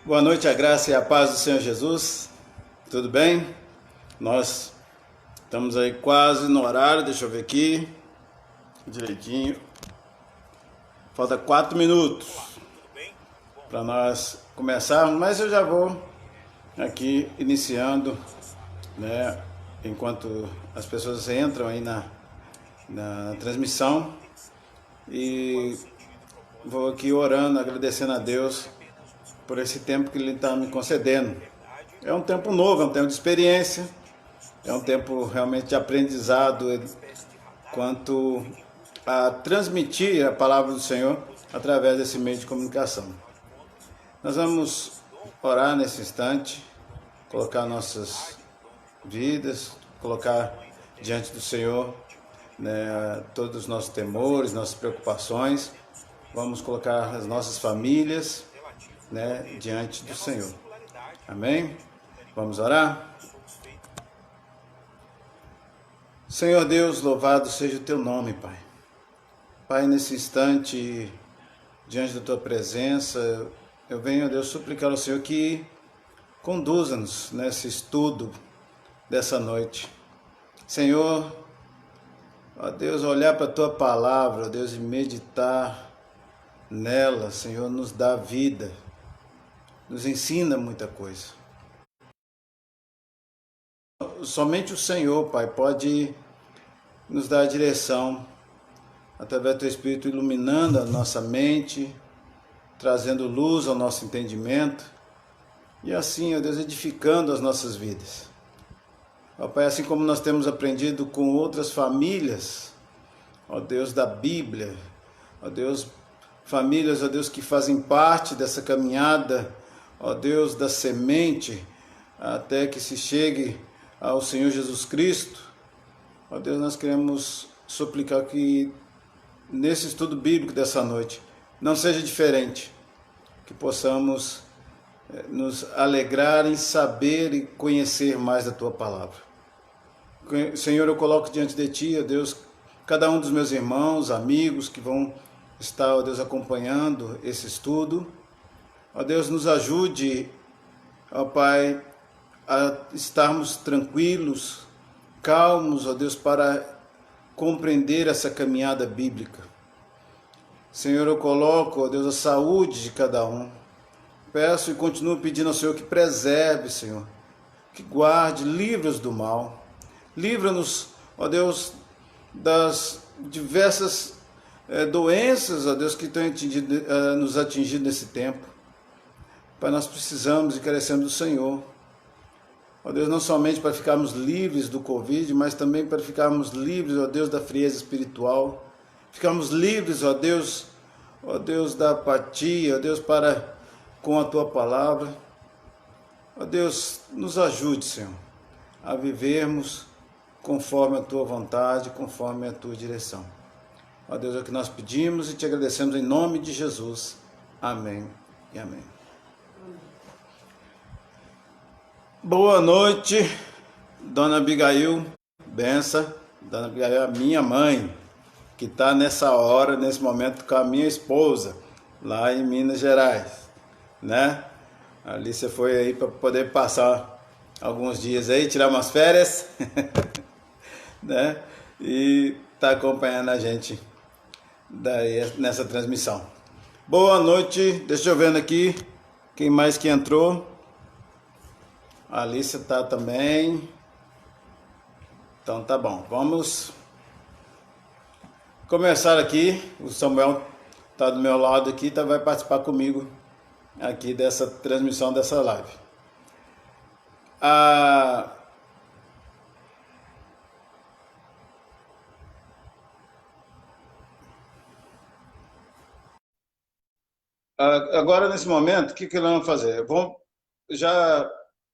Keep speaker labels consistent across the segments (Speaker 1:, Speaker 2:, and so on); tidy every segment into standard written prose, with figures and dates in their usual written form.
Speaker 1: Boa noite, a graça e a paz do Senhor Jesus. Tudo bem? Nós estamos aí quase no horário, deixa eu ver aqui direitinho. Falta 4 minutos para nós começarmos, mas eu já vou aqui iniciando, né? Enquanto as pessoas entram aí na transmissão, e vou aqui orando, agradecendo a Deus por esse tempo que Ele está me concedendo. É um tempo novo, é um tempo de experiência, é um tempo realmente de aprendizado quanto a transmitir a palavra do Senhor através desse meio de comunicação. Nós vamos orar nesse instante, colocar nossas vidas, colocar diante do Senhor, né, todos os nossos temores, nossas preocupações. Vamos colocar as nossas famílias, né, diante do Senhor. Amém? Vamos orar? Senhor Deus, louvado seja o teu nome, Pai. Pai, nesse instante, diante da tua presença, eu venho, Deus, suplicar ao Senhor que conduza-nos nesse estudo dessa noite. Senhor, ó Deus, olhar para a tua palavra, ó Deus, e meditar nela, Senhor, nos dá vida, nos ensina muita coisa. Somente o Senhor, Pai, pode nos dar a direção, através do teu Espírito, iluminando a nossa mente, trazendo luz ao nosso entendimento, e assim, ó Deus, edificando as nossas vidas. Ó Pai, assim como nós temos aprendido com outras famílias, ó Deus, da Bíblia, ó Deus, famílias, ó Deus, que fazem parte dessa caminhada, ó Deus, da semente, até que se chegue ao Senhor Jesus Cristo. Ó Deus, nós queremos suplicar que nesse estudo bíblico dessa noite não seja diferente, que possamos nos alegrar em saber e conhecer mais da tua palavra. Senhor, eu coloco diante de ti, ó Deus, cada um dos meus irmãos, amigos que vão estar, ó Deus, acompanhando esse estudo. Ó Deus, nos ajude, ó Pai, a estarmos tranquilos, calmos, ó Deus, para compreender essa caminhada bíblica. Senhor, eu coloco, ó Deus, a saúde de cada um. Peço e continuo pedindo ao Senhor que preserve, Senhor, que guarde, livra-nos do mal. Livra-nos, ó Deus, das diversas doenças, ó Deus, que estão nos atingido nesse tempo. Pai, nós precisamos e carecemos do Senhor. Ó Deus, não somente para ficarmos livres do Covid, mas também para ficarmos livres, ó Deus, da frieza espiritual. Ficarmos livres, ó Deus, da apatia, ó Deus, com a tua palavra. Ó Deus, nos ajude, Senhor, a vivermos conforme a tua vontade, conforme a tua direção. Ó Deus, é o que nós pedimos e te agradecemos em nome de Jesus. Amém e amém. Boa noite, Dona Abigail Bença. Dona Abigail é a minha mãe, que está nessa hora, nesse momento, com a minha esposa, lá em Minas Gerais, né? Ali você foi aí para poder passar alguns dias aí, tirar umas férias, né? E está acompanhando a gente daí nessa transmissão. Boa noite, deixa eu ver aqui, quem mais que entrou? A Alice está também. Então tá bom, vamos começar aqui. O Samuel está do meu lado aqui, vai participar comigo aqui dessa transmissão dessa live. Agora, nesse momento, o que nós vamos fazer?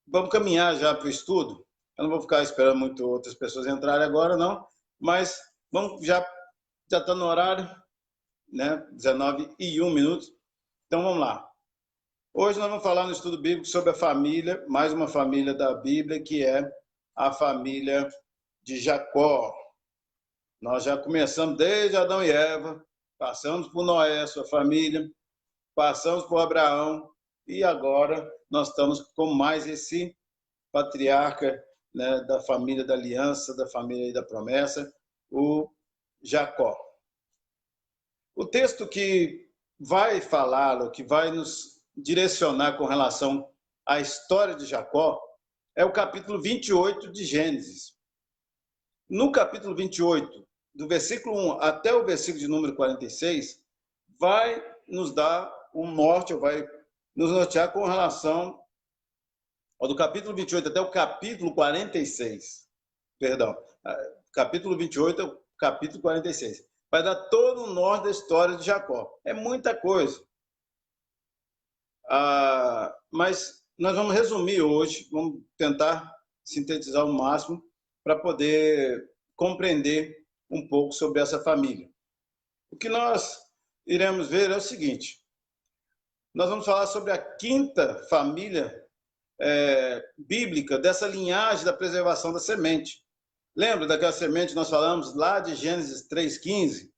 Speaker 1: Vamos caminhar já para o estudo. Eu não vou ficar esperando muito outras pessoas entrarem agora, não. Mas vamos, já está no horário, né? 19h01. Então vamos lá. Hoje nós vamos falar no estudo bíblico sobre a família, mais uma família da Bíblia, que é a família de Jacó. Nós já começamos desde Adão e Eva, passamos por Noé, sua família, passamos por Abraão, e agora nós estamos com mais esse patriarca, né, da família da aliança, da família da promessa, o Jacó. O texto que vai falar, o que vai nos direcionar com relação à história de Jacó, é o capítulo 28 de Gênesis. No capítulo 28, do versículo 1 até o versículo de número 46, vai nos dar um norte, ou vai nos nortear com relação ao do capítulo 28 até o capítulo 46. Perdão, capítulo 28 é o capítulo 46. Vai dar todo o norte da história de Jacó. É muita coisa. Mas nós vamos resumir hoje, vamos tentar sintetizar o máximo para poder compreender um pouco sobre essa família. O que nós iremos ver é o seguinte: nós vamos falar sobre a quinta família bíblica dessa linhagem da preservação da semente. Lembra daquela semente que nós falamos lá de Gênesis 3,15,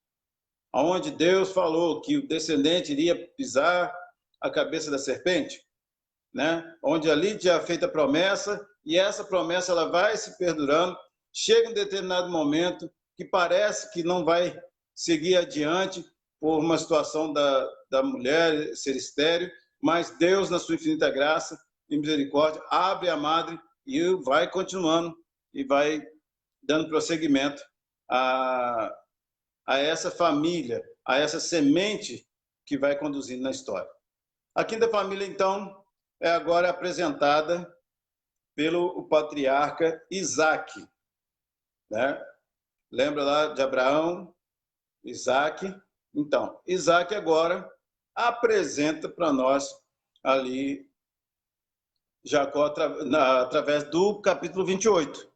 Speaker 1: onde Deus falou que o descendente iria pisar a cabeça da serpente, né? Onde ali tinha feito a promessa, e essa promessa ela vai se perdurando. Chega um determinado momento que parece que não vai seguir adiante por uma situação da mulher ser estéril, mas Deus, na sua infinita graça e misericórdia, abre a madre e vai continuando e vai dando prosseguimento a essa família, a essa semente que vai conduzindo na história. A quinta família, então, é agora apresentada pelo patriarca Isaac, né? Lembra lá de Abraão, Isaac? Então, Isaac agora apresenta para nós ali Jacó através do capítulo 28,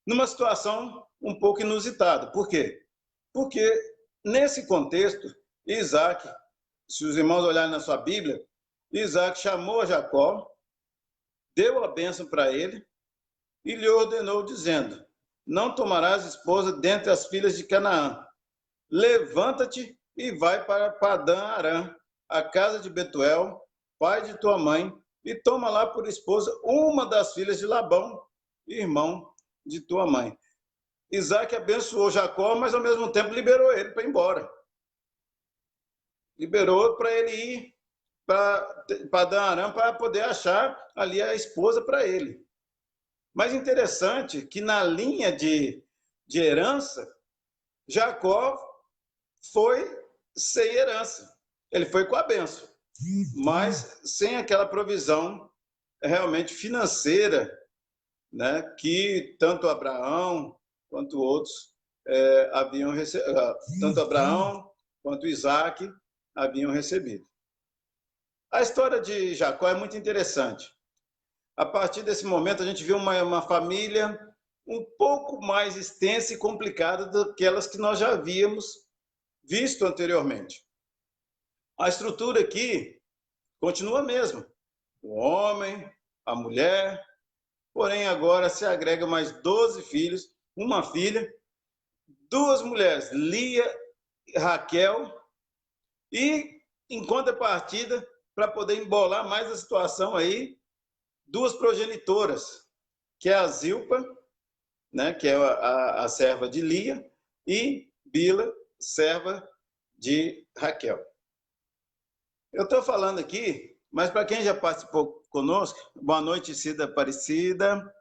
Speaker 1: numa situação um pouco inusitada. Por quê? Porque nesse contexto, Isaac, se os irmãos olharem na sua Bíblia, Isaac chamou a Jacó, deu a bênção para ele e lhe ordenou, dizendo: não tomarás esposa dentre as filhas de Canaã. Levanta-te e vai para Padã-Arã, a casa de Betuel, pai de tua mãe, e toma lá por esposa uma das filhas de Labão, irmão de tua mãe. Isaac abençoou Jacó, mas ao mesmo tempo liberou ele para ir embora. Liberou para ele ir para Padã-Arã para poder achar ali a esposa para ele. Mas interessante que na linha de herança, Jacó foi sem herança. Ele foi com a bênção, mas sem aquela provisão realmente financeira, né, que tanto Abraão quanto outros haviam recebido, tanto Abraão quanto Isaac haviam recebido. A história de Jacó é muito interessante. A partir desse momento, a gente viu uma família um pouco mais extensa e complicada do que aquelas que nós já havíamos visto anteriormente. A estrutura aqui continua a mesma. O homem, a mulher, porém agora se agrega mais 12 filhos, uma filha, duas mulheres, Lia e Raquel, e em contrapartida, para poder embolar mais a situação aí, duas progenitoras, que é a Zilpa, né, que é a serva de Lia, e Bila, serva de Raquel. Eu estou falando aqui, mas para quem já participou conosco, boa noite, Cida Aparecida,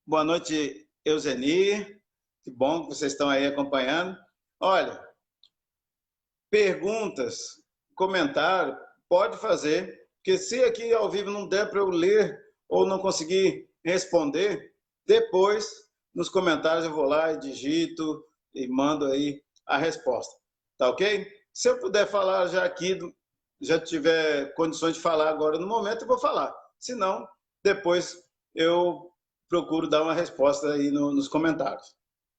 Speaker 1: boa noite, Euseni, que bom que vocês estão aí acompanhando. Olha, perguntas, comentário, pode fazer, porque se aqui ao vivo não der para eu ler ou não conseguir responder, depois, nos comentários, eu vou lá e digito e mando aí a resposta. Tá ok? Se eu puder falar já aqui, já tiver condições de falar agora no momento, eu vou falar. Se não, depois eu procuro dar uma resposta aí nos comentários.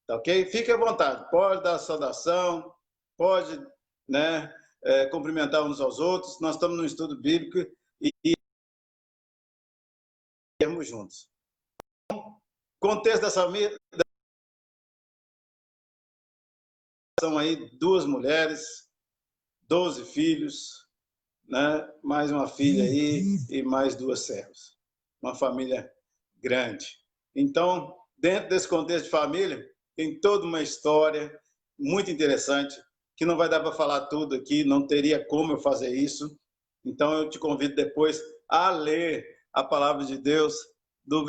Speaker 1: Tá ok? Fique à vontade. Pode dar saudação, pode, né, cumprimentar uns aos outros. Nós estamos num estudo bíblico e estamos juntos. Contexto dessa família, são aí duas mulheres, 12 filhos, né? Mais uma filha aí e mais 2 servas. Uma família grande. Então, dentro desse contexto de família, tem toda uma história muito interessante, que não vai dar para falar tudo aqui, não teria como eu fazer isso. Então, eu te convido depois a ler a palavra de Deus do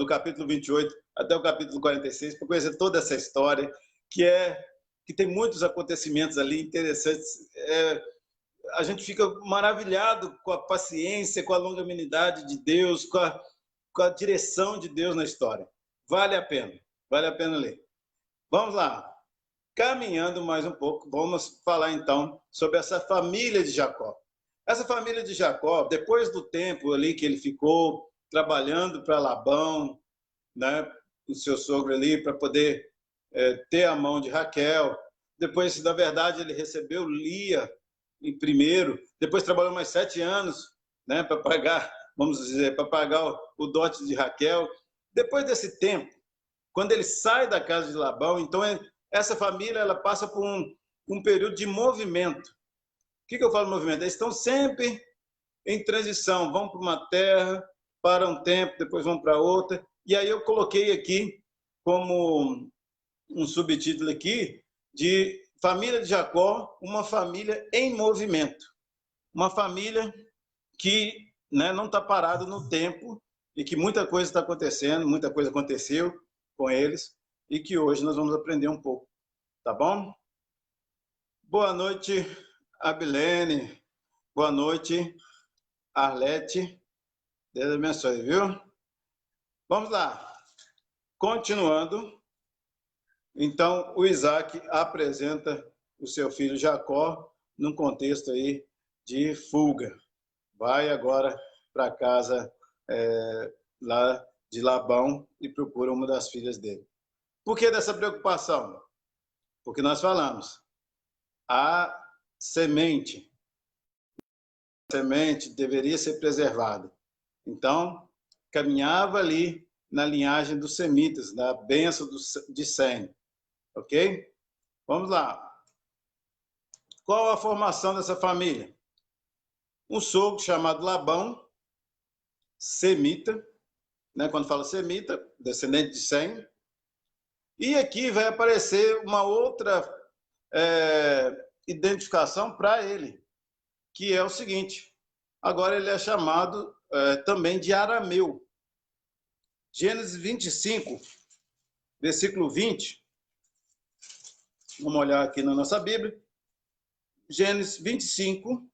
Speaker 1: capítulo 28 até o capítulo 46, para conhecer toda essa história, que tem muitos acontecimentos ali interessantes. A gente fica maravilhado com a paciência, com a longanimidade de Deus, com a direção de Deus na história. Vale a pena ler. Vamos lá. Caminhando mais um pouco, vamos falar então sobre essa família de Jacó. Essa família de Jacó, depois do tempo ali que ele ficou trabalhando para Labão, né, o seu sogro ali, para poder ter a mão de Raquel. Depois, na verdade, ele recebeu Lia em primeiro. Depois trabalhou mais 7 anos, né, para pagar, vamos dizer, para pagar o dote de Raquel. Depois desse tempo, quando ele sai da casa de Labão, então essa família ela passa por um período de movimento. O que eu falo movimento? Eles estão sempre em transição, vão para uma terra, para um tempo, depois vão para outra. E aí eu coloquei aqui como um subtítulo aqui de família de Jacó, uma família em movimento. Uma família que, né, não está parada no tempo e que muita coisa está acontecendo, muita coisa aconteceu com eles e que hoje nós vamos aprender um pouco. Tá bom? Boa noite, Abilene. Boa noite, Arlete. Deus abençoe, viu? Vamos lá. Continuando. Então, o Isaac apresenta o seu filho Jacó num contexto aí de fuga. Vai agora para a casa lá de Labão e procura uma das filhas dele. Por que dessa preocupação? Porque nós falamos, a semente deveria ser preservada. Então, caminhava ali na linhagem dos semitas, da bênção de Sem. Ok? Vamos lá. Qual a formação dessa família? Um sogro chamado Labão, semita, né? Quando fala semita, descendente de Sem. E aqui vai aparecer uma outra identificação para ele, que é o seguinte: agora ele é chamado também de arameu. Gênesis 25, versículo 20. Vamos olhar aqui na nossa Bíblia. Gênesis 25,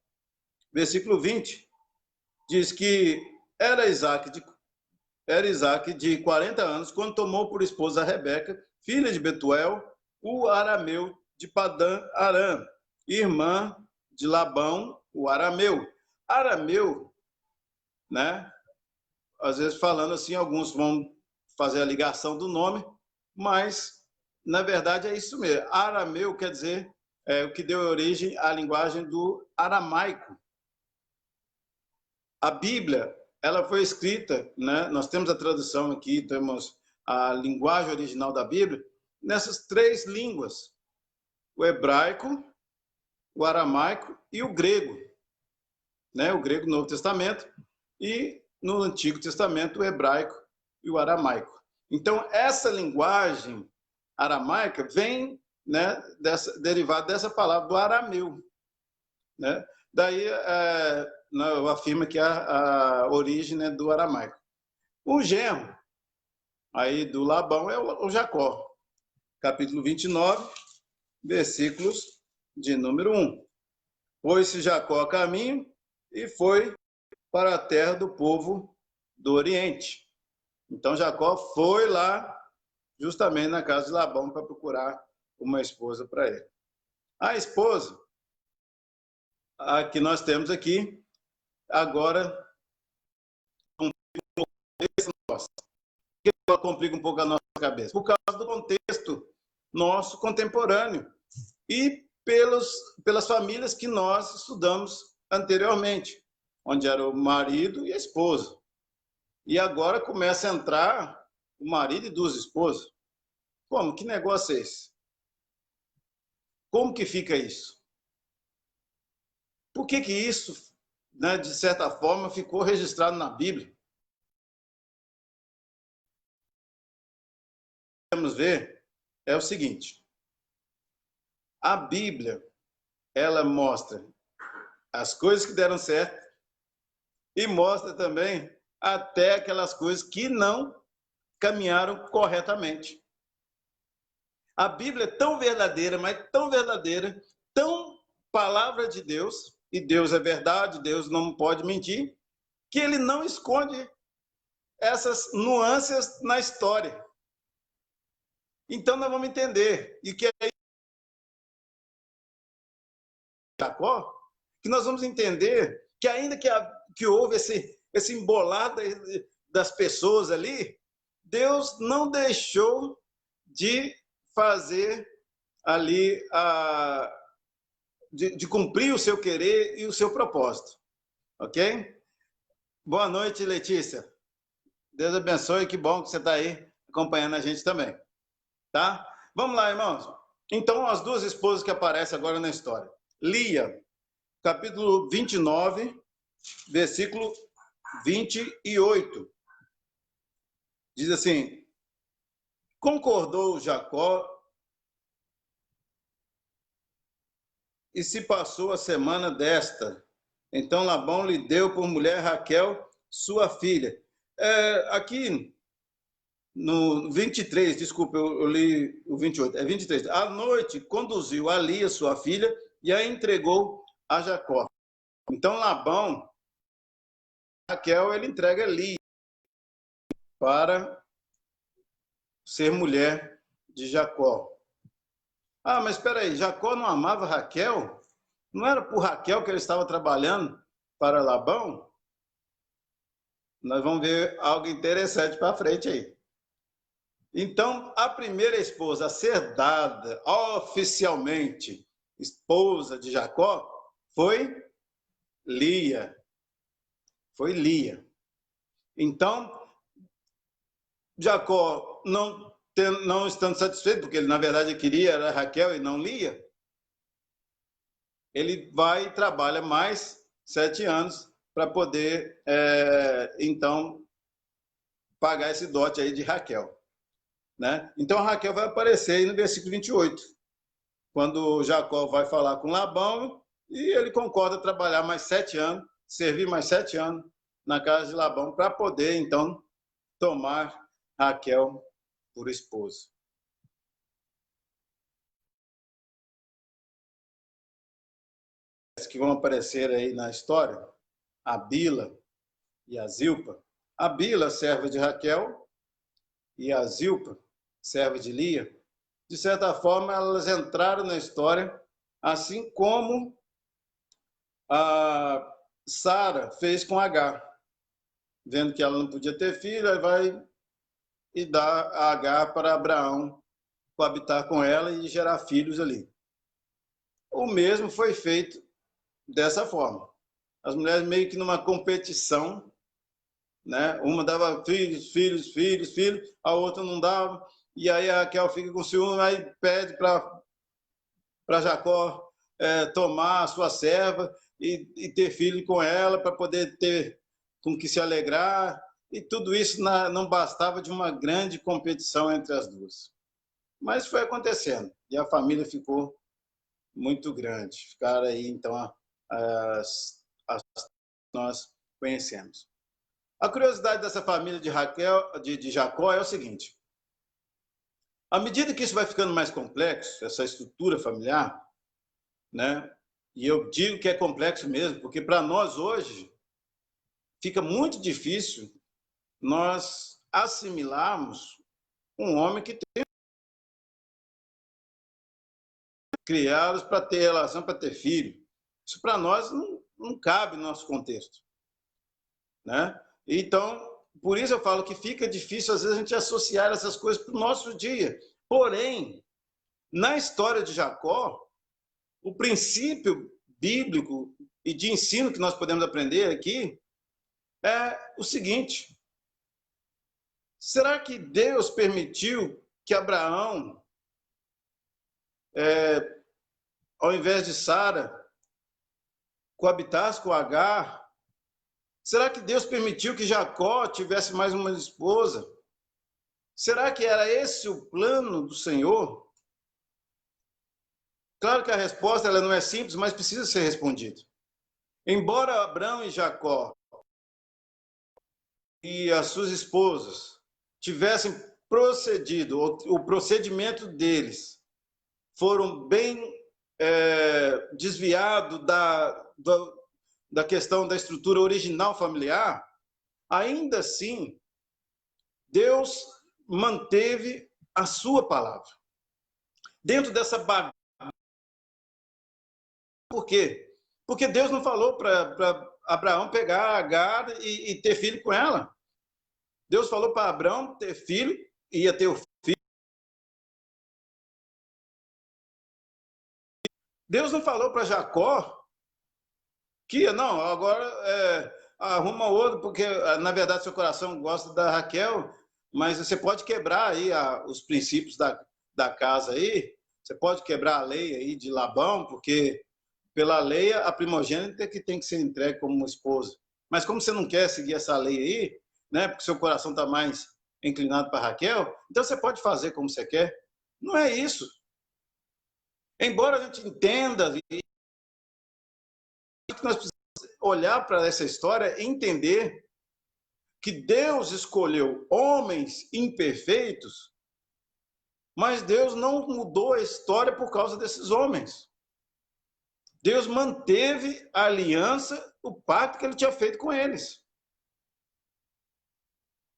Speaker 1: versículo 20, diz que era Isaac de 40 anos, quando tomou por esposa a Rebeca, filha de Betuel, o arameu de Padã Aram, irmã de Labão, o arameu. Arameu, né? Às vezes falando assim, alguns vão fazer a ligação do nome, mas na verdade é isso mesmo. Arameu quer dizer o que deu origem à linguagem do aramaico. A Bíblia, ela foi escrita, né? Nós temos a tradução aqui, temos a linguagem original da Bíblia, nessas 3 línguas: o hebraico, o aramaico e o grego, né? O grego no Novo Testamento e no Antigo Testamento o hebraico e o aramaico. Então essa linguagem aramaica vem, né, derivada dessa palavra do arameu, né? Daí eu afirmo que a origem, né, do aramaico. O genro aí do Labão é o Jacó, capítulo 29, versículos de número 1. Pôs-se Jacó a caminho e foi para a terra do povo do Oriente. Então Jacó foi lá justamente na casa de Labão para procurar uma esposa para ele. A esposa a que nós temos aqui agora complica um pouco a nossa cabeça, por causa do contexto nosso contemporâneo e pelas famílias que nós estudamos anteriormente, onde era o marido e a esposa. E agora começa a entrar o marido e 2 esposas. Como? Que negócio é esse? Como que fica isso? por que isso, né, de certa forma, ficou registrado na Bíblia? Vamos ver, é o seguinte, a Bíblia, ela mostra as coisas que deram certo e mostra também até aquelas coisas que não caminharam corretamente. A Bíblia é tão verdadeira, mas tão verdadeira, tão palavra de Deus, e Deus é verdade, Deus não pode mentir, que ele não esconde essas nuances na história. Então nós vamos entender, e que é Jacó, que nós vamos entender que ainda que houve esse embolar das pessoas ali, Deus não deixou de fazer ali, de cumprir o seu querer e o seu propósito. Ok? Boa noite, Letícia. Deus abençoe, que bom que você está aí acompanhando a gente também. Tá? Vamos lá, irmãos. Então, as duas esposas que aparecem agora na história. Lia, capítulo 29, versículo 28. Diz assim: concordou Jacó e se passou a semana desta. Então Labão lhe deu por mulher Raquel, sua filha. Aqui no 23, desculpa, eu li o 28, é 23. À noite conduziu a Lia, sua filha, e a entregou a Jacó. Então Labão, Raquel, ele entrega Lia para ser mulher de Jacó. Ah, mas espera aí, Jacó não amava Raquel? Não era por Raquel que ele estava trabalhando para Labão? Nós vamos ver algo interessante para frente aí. Então, a primeira esposa a ser dada oficialmente esposa de Jacó foi Lia. Foi Lia. Então, Jacó, não estando satisfeito, porque ele, na verdade, queria era Raquel e não Lia, ele vai e trabalha mais 7 anos para poder, então, pagar esse dote aí de Raquel. Né? Então, a Raquel vai aparecer aí no versículo 28, quando Jacó vai falar com Labão e ele concorda trabalhar mais 7 anos, servir mais 7 anos na casa de Labão para poder, então, tomar Raquel por esposa. Que vão aparecer aí na história, a Bila e a Zilpa. A Bila, serva de Raquel, e a Zilpa, serva de Lia, de certa forma, elas entraram na história, assim como a Sara fez com Agar. Vendo que ela não podia ter filho, ela vai e dá a Agar para Abraão coabitar com ela e gerar filhos ali. O mesmo foi feito dessa forma. As mulheres meio que numa competição, né? Uma dava filhos, filhos, filhos, filhos, a outra não dava, e aí a Raquel fica com ciúme, aí pede para Jacó tomar a sua serva e ter filho com ela, para poder ter com que se alegrar, e tudo isso não bastava de uma grande competição entre as duas. Mas foi acontecendo, e a família ficou muito grande. Ficaram aí, então, as nós conhecemos. A curiosidade dessa família de Jacó é o seguinte: à medida que isso vai ficando mais complexo, essa estrutura familiar, né? E eu digo que é complexo mesmo, porque para nós hoje fica muito difícil nós assimilarmos um homem que tem criados para ter relação, para ter filho. Isso para nós não cabe no nosso contexto, né? Então, por isso eu falo que fica difícil, às vezes, a gente associar essas coisas para o nosso dia. Porém, na história de Jacó, o princípio bíblico e de ensino que nós podemos aprender aqui é o seguinte: será que Deus permitiu que Abraão, ao invés de Sara, coabitasse com Agar? Será que Deus permitiu que Jacó tivesse mais uma esposa? Será que era esse o plano do Senhor? Claro que a resposta ela não é simples, mas precisa ser respondida. Embora Abraão e Jacó e as suas esposas tivessem procedido, o procedimento deles foram bem desviado da questão da estrutura original familiar, ainda assim, Deus manteve a sua palavra. Dentro dessa bagunça. Por quê? Porque Deus não falou para Abraão pegar Agar e ter filho com ela. Deus falou para Abraão ter filho, ia ter o filho. Deus não falou para Jacó que, não, agora arruma outro, porque, na verdade, seu coração gosta da Raquel, mas você pode quebrar aí os princípios da casa aí, você pode quebrar a lei aí de Labão, porque pela lei a primogênita que tem que ser entregue como uma esposa. Mas como você não quer seguir essa lei aí, né, porque seu coração está mais inclinado para Raquel, então você pode fazer como você quer. Não é isso. Embora a gente entenda que nós precisamos olhar para essa história e entender que Deus escolheu homens imperfeitos, mas Deus não mudou a história por causa desses homens. Deus manteve a aliança, o pacto que ele tinha feito com eles.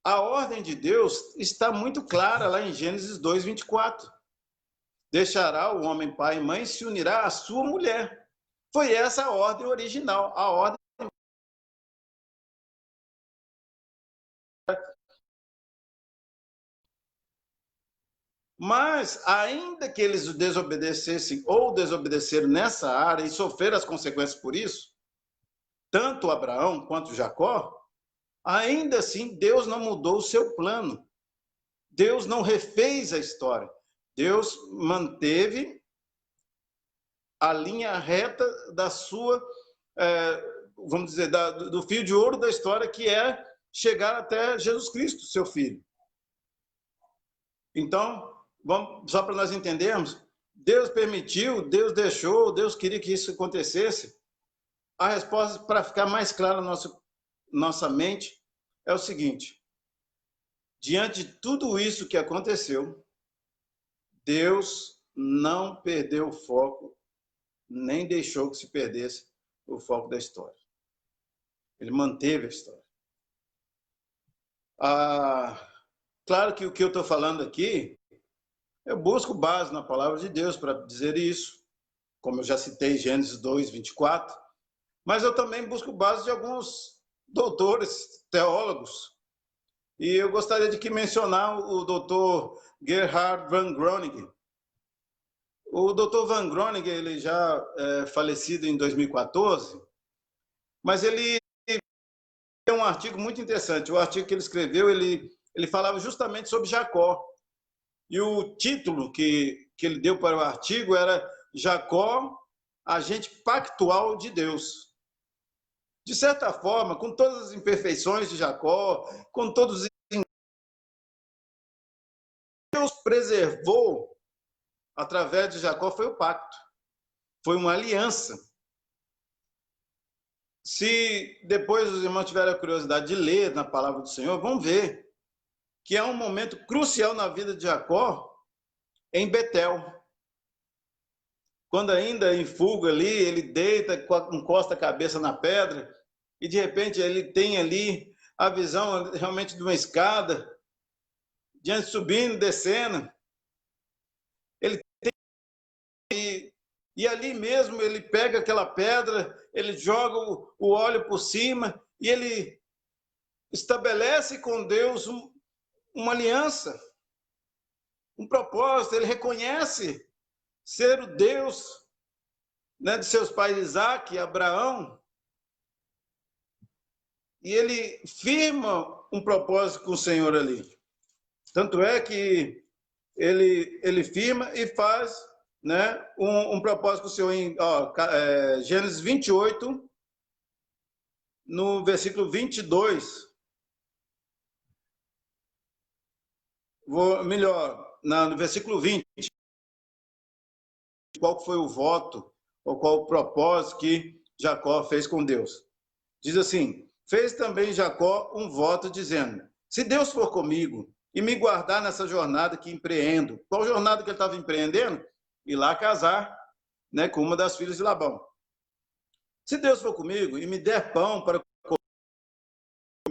Speaker 1: A ordem de Deus está muito clara lá em Gênesis 2:24. Deixará o homem pai e mãe e se unirá à sua mulher. Foi essa a ordem original, a ordem. Mas, ainda que eles desobedecessem ou desobedeceram nessa área e sofreram as consequências por isso, tanto Abraão quanto Jacó, ainda assim Deus não mudou o seu plano. Deus não refez a história. Deus manteve a linha reta da sua, vamos dizer, do fio de ouro da história, que é chegar até Jesus Cristo, seu filho. Então, só para nós entendermos, Deus permitiu, Deus deixou, Deus queria que isso acontecesse. A resposta, para ficar mais clara na nossa mente, é o seguinte: diante de tudo isso que aconteceu, Deus não perdeu o foco, nem deixou que se perdesse o foco da história. Ele manteve a história. Claro que o que eu estou falando aqui, eu busco base na palavra de Deus para dizer isso, como eu já citei Gênesis 2:24, mas eu também busco base de alguns doutores, teólogos, e eu gostaria de mencionar o doutor Gerhard van Groningen. O doutor Van Groningen, ele já é falecido em 2014, mas ele tem um artigo muito interessante. O artigo que ele escreveu, ele falava justamente sobre Jacó. E o título que ele deu para o artigo era Jacó, agente pactual de Deus. De certa forma, com todas as imperfeições de Jacó, com todos os... Deus preservou, através de Jacó, foi o pacto. Foi uma aliança. Se depois os irmãos tiverem a curiosidade de ler na palavra do Senhor, vão ver que é um momento crucial na vida de Jacó em Betel. Quando ainda em fuga ali, ele deita, encosta a cabeça na pedra e de repente ele tem ali a visão realmente de uma escada, diante subindo, descendo. Ele tem, e ali mesmo ele pega aquela pedra, ele joga o óleo por cima e ele estabelece com Deus uma aliança, um propósito. Ele reconhece ser o Deus, né, de seus pais Isaac e Abraão, e ele firma um propósito com o Senhor ali. Tanto é que ele firma e faz, né, um propósito com o Senhor em Gênesis 28, no versículo 22, no versículo 20, qual foi o voto, ou qual o propósito que Jacó fez com Deus. Diz assim: fez também Jacó um voto dizendo: se Deus for comigo e me guardar nessa jornada que empreendo. Qual jornada que ele estava empreendendo? Ir lá casar, né, com uma das filhas de Labão. Se Deus for comigo e me der pão para comer,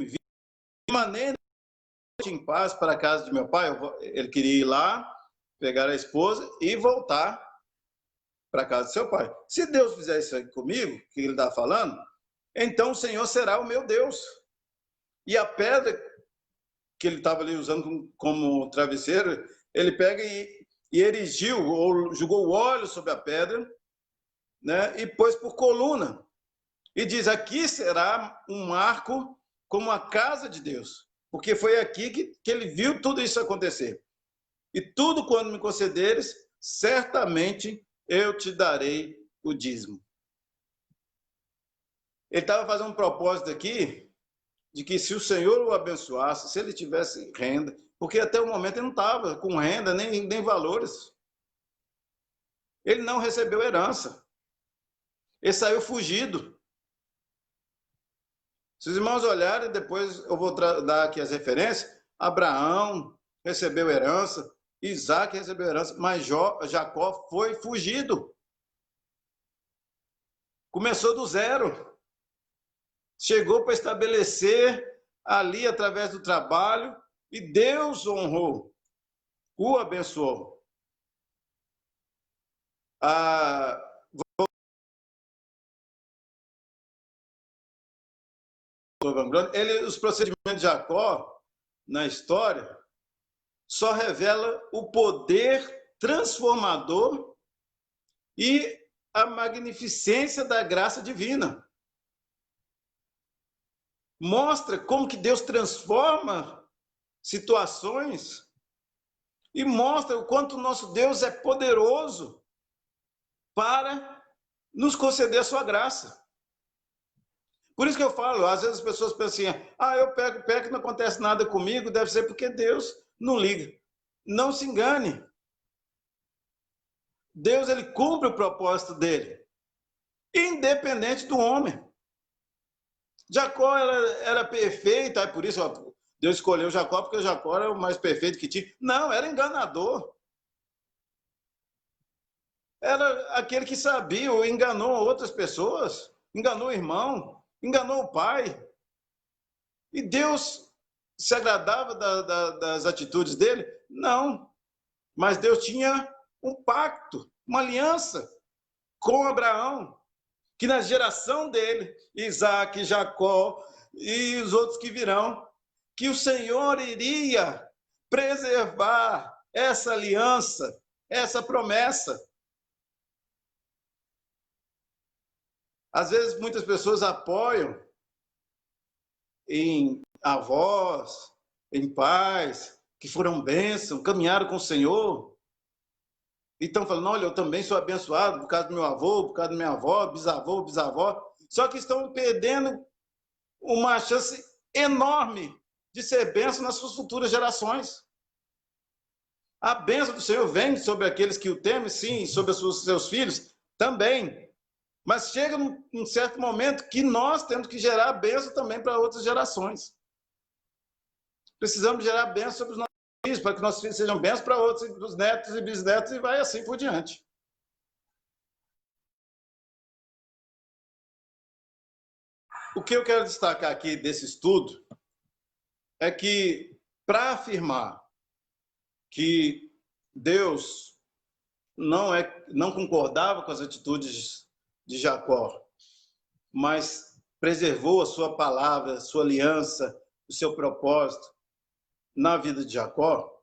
Speaker 1: de maneira em paz para a casa de meu pai, ele queria ir lá, pegar a esposa e voltar para a casa de seu pai. Se Deus fizer isso aí comigo, que ele está falando, então o Senhor será o meu Deus. E a pedra que ele estava ali usando como travesseiro, ele pega e erigiu, ou jogou óleo sobre a pedra, né, e pôs por coluna. E diz: aqui será um marco como a casa de Deus. Porque foi aqui que ele viu tudo isso acontecer. E tudo quando me concederes, certamente eu te darei o dízimo. Ele estava fazendo um propósito aqui, de que se o Senhor o abençoasse, se ele tivesse renda, porque até o momento ele não estava com renda, nem valores. Ele não recebeu herança. Ele saiu fugido. Se os irmãos olharem, depois eu vou dar aqui as referências, Abraão recebeu herança, Isaac recebeu herança, mas Jacó foi fugido. Começou do zero. Chegou para estabelecer ali através do trabalho e Deus honrou, o abençoou. Os procedimentos de Jacó na história só revela o poder transformador e a magnificência da graça divina. Mostra como que Deus transforma situações e mostra o quanto o nosso Deus é poderoso para nos conceder a sua graça. Por isso que eu falo, às vezes as pessoas pensam assim: eu peco e não acontece nada comigo, deve ser porque Deus não liga. Não se engane. Deus, ele cumpre o propósito dele, independente do homem. Jacó era perfeito, por isso Deus escolheu Jacó, porque Jacó era o mais perfeito que tinha. Não, era enganador. Era aquele que sabia, ou enganou outras pessoas, enganou o irmão, enganou o pai. E Deus se agradava das atitudes dele? Não. Mas Deus tinha um pacto, uma aliança com Abraão, que na geração dele, Isaac, Jacó e os outros que virão, que o Senhor iria preservar essa aliança, essa promessa. Às vezes, muitas pessoas apoiam em avós, em pais, que foram bênção, caminharam com o Senhor, e estão falando: olha, eu também sou abençoado por causa do meu avô, por causa da minha avó, bisavô, bisavó. Só que estão perdendo uma chance enorme de ser bênção nas suas futuras gerações. A bênção do Senhor vem sobre aqueles que o temem, sim, sobre os seus filhos também. Mas chega num certo momento que nós temos que gerar bênção também para outras gerações. Precisamos gerar bênção sobre os nossos filhos, para que nossos filhos sejam bênçãos para outros, para os netos e bisnetos, e vai assim por diante. O que eu quero destacar aqui desse estudo é que, para afirmar que Deus não concordava com as atitudes de Jacó, mas preservou a sua palavra, a sua aliança, o seu propósito na vida de Jacó,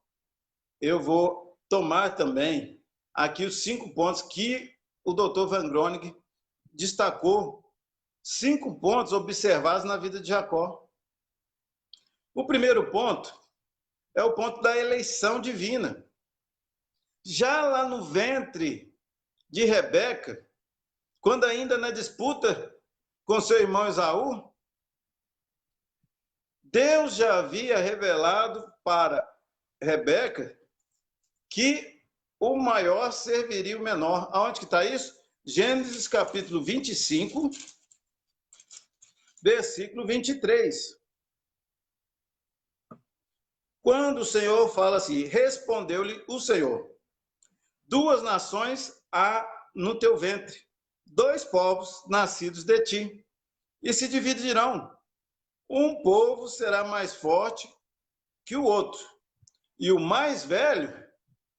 Speaker 1: eu vou tomar também aqui os 5 pontos que o Dr. Van Groningen destacou, 5 pontos observados na vida de Jacó. O primeiro ponto é o ponto da eleição divina. Já lá no ventre de Rebeca, quando ainda na disputa com seu irmão Esaú, Deus já havia revelado para Rebeca que o maior serviria o menor. Aonde que está isso? Gênesis capítulo 25, versículo 23. Quando o Senhor fala assim, respondeu-lhe o Senhor, 2 nações há no teu ventre, 2 povos nascidos de ti, e se dividirão. Um povo será mais forte que o outro, e o mais velho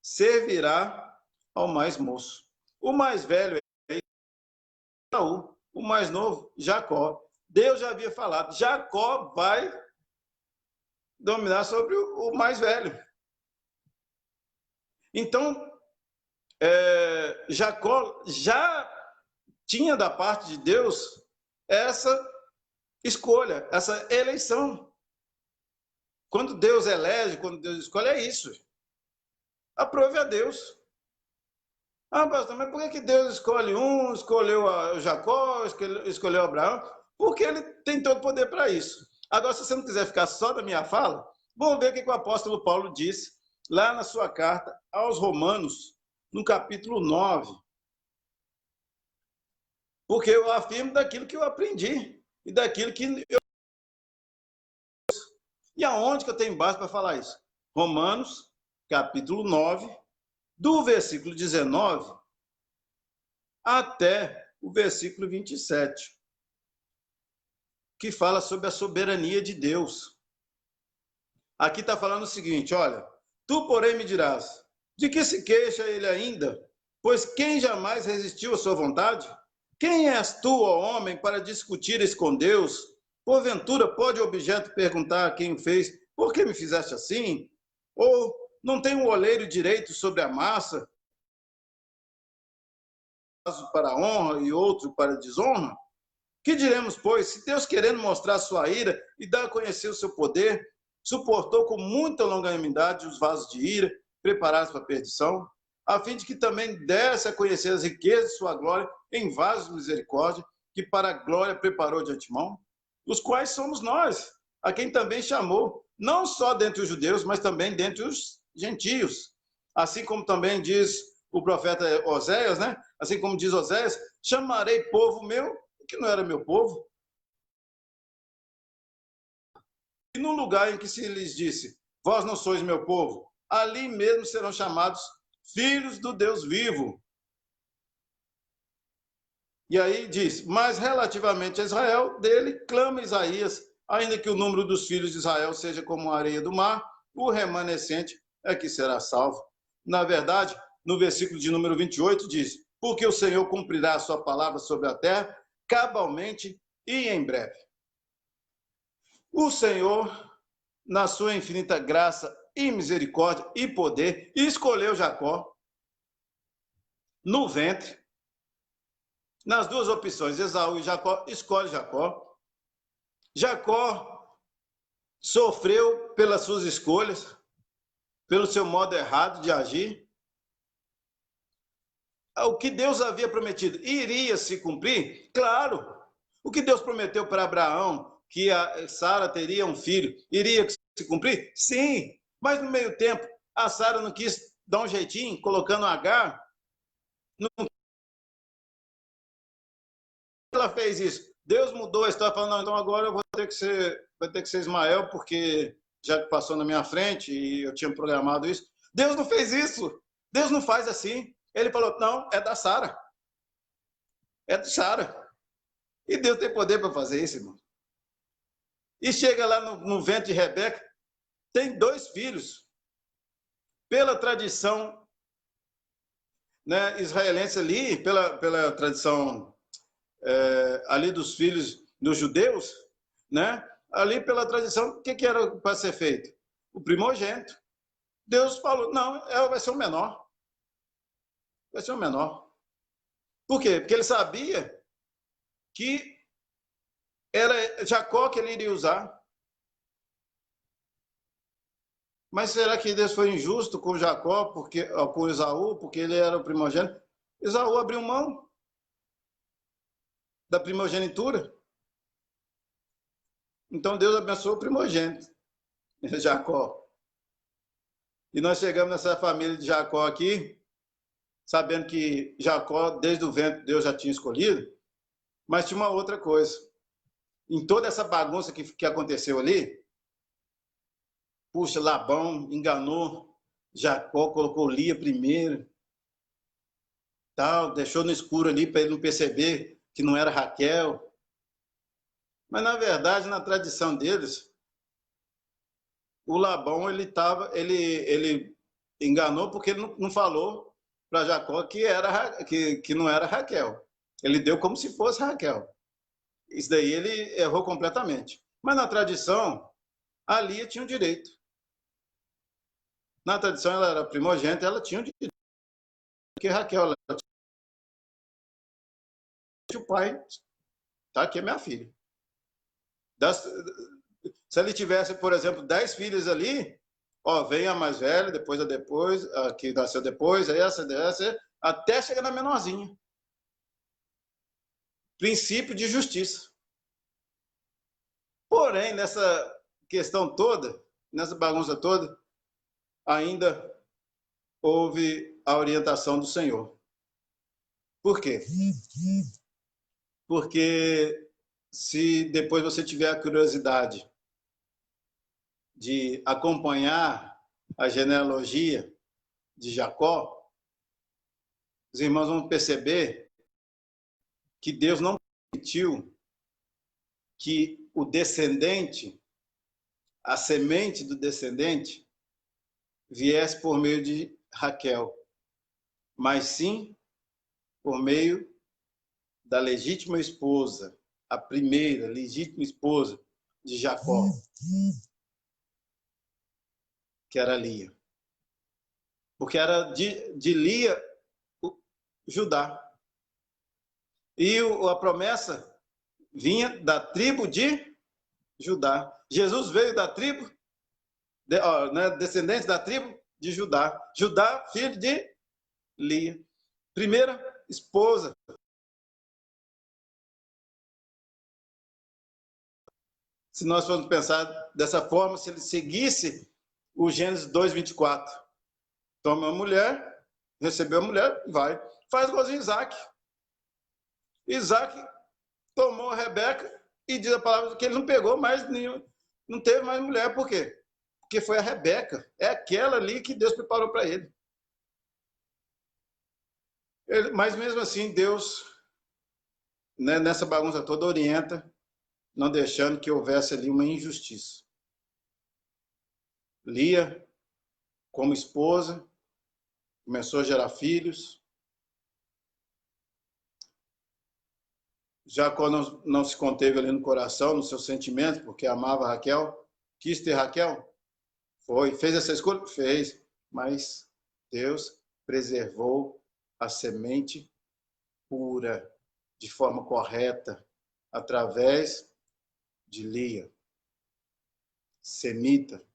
Speaker 1: servirá ao mais moço. O mais velho é Esaú, o mais novo, Jacó. Deus já havia falado, Jacó vai dominar sobre o mais velho. Então, Jacó já tinha da parte de Deus essa escolha, essa eleição. Quando Deus elege, quando Deus escolhe, é isso. Aprove a Deus. Ah, pastor, mas por que Deus escolhe um, escolheu Jacó, escolheu Abraão? Porque ele tem todo o poder para isso. Agora, se você não quiser ficar só da minha fala, vamos ver o que o apóstolo Paulo disse lá na sua carta aos Romanos, no capítulo 9. Porque eu afirmo daquilo que eu aprendi e daquilo que eu... E aonde que eu tenho base para falar isso? Romanos, capítulo 9, do versículo 19 até o versículo 27, que fala sobre a soberania de Deus. Aqui está falando o seguinte, olha, tu, porém, me dirás, de que se queixa ele ainda? Pois quem jamais resistiu à sua vontade? Quem és tu, ó homem, para discutires com Deus? Porventura pode o objeto perguntar a quem o fez, por que me fizeste assim? Ou não tem um olheiro direito sobre a massa, para a honra e outro para a desonra? Que diremos, pois, se Deus, querendo mostrar sua ira e dar a conhecer o seu poder, suportou com muita longanimidade os vasos de ira, preparados para a perdição, a fim de que também desse a conhecer as riquezas de sua glória em vasos de misericórdia, que para a glória preparou de antemão, os quais somos nós, a quem também chamou, não só dentre os judeus, mas também dentre os gentios. Assim como também diz o profeta Oséias, né? Assim como diz Oséias, chamarei povo meu, que não era meu povo. E no lugar em que se lhes disse, vós não sois meu povo, ali mesmo serão chamados filhos do Deus vivo. E aí diz, mas relativamente a Israel, dele clama Isaías, ainda que o número dos filhos de Israel seja como a areia do mar, o remanescente é que será salvo. Na verdade, no versículo de número 28 diz, porque o Senhor cumprirá a sua palavra sobre a terra, cabalmente e em breve. O Senhor, na sua infinita graça e misericórdia e poder, escolheu Jacó no ventre, nas duas opções, Esaú e Jacó, escolhe Jacó. Jacó sofreu pelas suas escolhas, pelo seu modo errado de agir. O que Deus havia prometido iria se cumprir? Claro. O que Deus prometeu para Abraão, que a Sara teria um filho, iria se cumprir? Sim. Mas no meio tempo, a Sara não quis dar um jeitinho, colocando Agar. Não... Ela fez isso. Deus mudou a história, falando, não, então agora eu vou ter que ser Ismael, porque já que passou na minha frente e eu tinha programado isso. Deus não fez isso. Deus não faz assim. Ele falou, não, é da Sara. É de Sara. E Deus tem poder para fazer isso, irmão. E chega lá no ventre de Rebeca, tem 2 filhos. Pela tradição, né, israelense ali, pela tradição ali dos filhos dos judeus, né, ali pela tradição, o que era para ser feito? O primogênito. Deus falou, não, vai ser o menor. Vai ser o menor. Por quê? Porque ele sabia que era Jacó que ele iria usar. Mas será que Deus foi injusto com Jacó, com Esaú, porque ele era o primogênito? Esaú abriu mão da primogenitura. Então Deus abençoou o primogênito, Jacó. E nós chegamos nessa família de Jacó aqui, sabendo que Jacó, desde o ventre, Deus já tinha escolhido, mas tinha uma outra coisa. Em toda essa bagunça que aconteceu ali, puxa, Labão enganou Jacó, colocou Lia primeiro, tal, deixou no escuro ali para ele não perceber que não era Raquel. Mas, na verdade, na tradição deles, o Labão ele enganou porque ele não falou para Jacó que não era Raquel. Ele deu como se fosse Raquel. Isso daí ele errou completamente. Mas na tradição, a Lia tinha o direito. Na tradição, ela era primogênita, ela tinha o direito. Porque Raquel, ela tinha o pai, tá aqui é minha filha. Se ele tivesse, por exemplo, 10 filhas ali, ó, vem a mais velha, depois a que nasceu depois, essa, até chegar na menorzinha. Princípio de justiça. Porém, nessa questão toda, nessa bagunça toda, ainda houve a orientação do Senhor. Por quê? Porque se depois você tiver a curiosidade de acompanhar a genealogia de Jacó, os irmãos vão perceber que Deus não permitiu que o descendente, a semente do descendente, viesse por meio de Raquel, mas sim por meio da legítima esposa, a primeira legítima esposa de Jacó, que era Lia. Porque era de Lia, Judá. E a promessa vinha da tribo de Judá. Jesus veio da tribo, descendente da tribo de Judá. Judá, filho de Lia. Primeira esposa. Se nós formos pensar dessa forma, se ele seguisse o Gênesis 2:24, toma uma mulher, recebeu a mulher, vai. Faz igualzinho Isaac. Isaac tomou a Rebeca e diz a palavra que ele não pegou mais nenhum, não teve mais mulher. Por quê? Porque foi a Rebeca. É aquela ali que Deus preparou para ele. Mas mesmo assim, Deus, né, nessa bagunça toda, orienta, não deixando que houvesse ali uma injustiça. Lia, como esposa, começou a gerar filhos. Jacó não se conteve ali no coração, nos seus sentimentos, porque amava Raquel, quis ter Raquel. Foi, fez essa escolha? Fez, mas Deus preservou a semente pura, de forma correta, através de Lia, semita.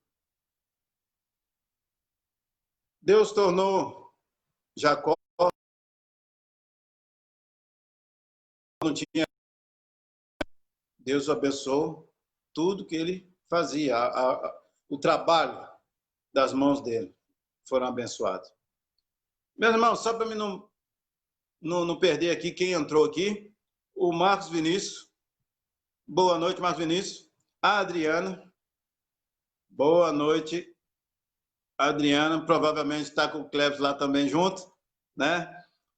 Speaker 1: Deus tornou Jacó, não tinha, Deus abençoou tudo que ele fazia, o trabalho das mãos dele foram abençoados. Meus irmãos, só para mim não perder aqui quem entrou aqui, o Marcos Vinícius. Boa noite, Marcos Vinícius. A Adriana. Boa noite, Adriana. Provavelmente está com o Cleves lá também junto, né?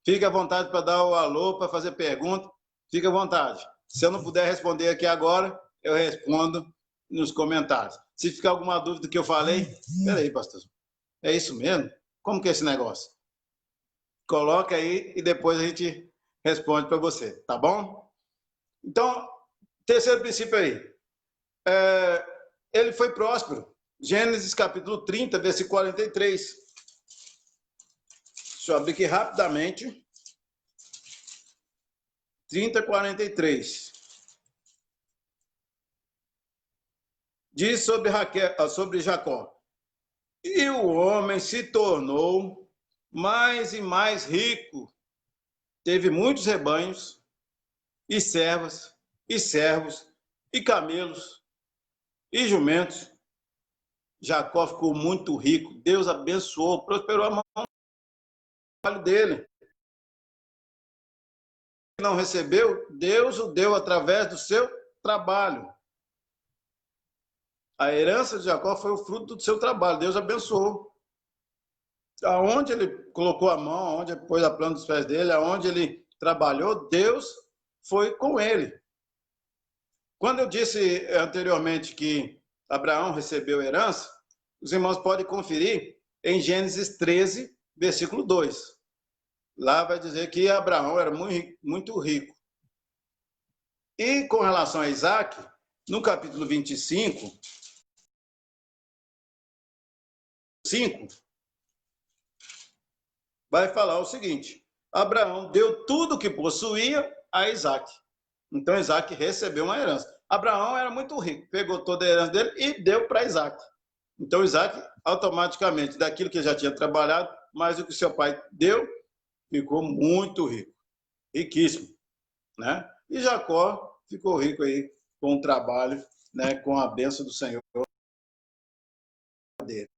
Speaker 1: Fique à vontade para dar o alô, para fazer pergunta. Fique à vontade. Se eu não puder responder aqui agora, eu respondo nos comentários. Se ficar alguma dúvida do que eu falei, peraí, pastor. É isso mesmo? Como que é esse negócio? Coloca aí e depois a gente responde para você, tá bom? Então, terceiro princípio aí. Ele foi próspero. Gênesis capítulo 30, versículo 43. Deixa eu abrir aqui rapidamente. 30, 43. Diz sobre Jacó. E o homem se tornou mais e mais rico. Teve muitos rebanhos, e servas, e servos, e camelos, e jumentos. Jacó ficou muito rico. Deus abençoou, prosperou a mão do trabalho dele. Não recebeu, Deus o deu através do seu trabalho. A herança de Jacó foi o fruto do seu trabalho. Deus abençoou. Aonde ele colocou a mão, aonde ele pôs a planta dos pés dele, aonde ele trabalhou, Deus foi com ele. Quando eu disse anteriormente que Abraão recebeu herança, os irmãos podem conferir em Gênesis 13, versículo 2. Lá vai dizer que Abraão era muito rico. E com relação a Isaac, no capítulo 25, 5, vai falar o seguinte: Abraão deu tudo o que possuía a Isaac. Então Isaac recebeu uma herança. Abraão era muito rico, pegou toda a herança dele e deu para Isaac. Então Isaac, automaticamente, daquilo que já tinha trabalhado, mais o que seu pai deu, ficou muito rico, riquíssimo, né? E Jacó ficou rico aí com o trabalho, né, com a bênção do Senhor dele.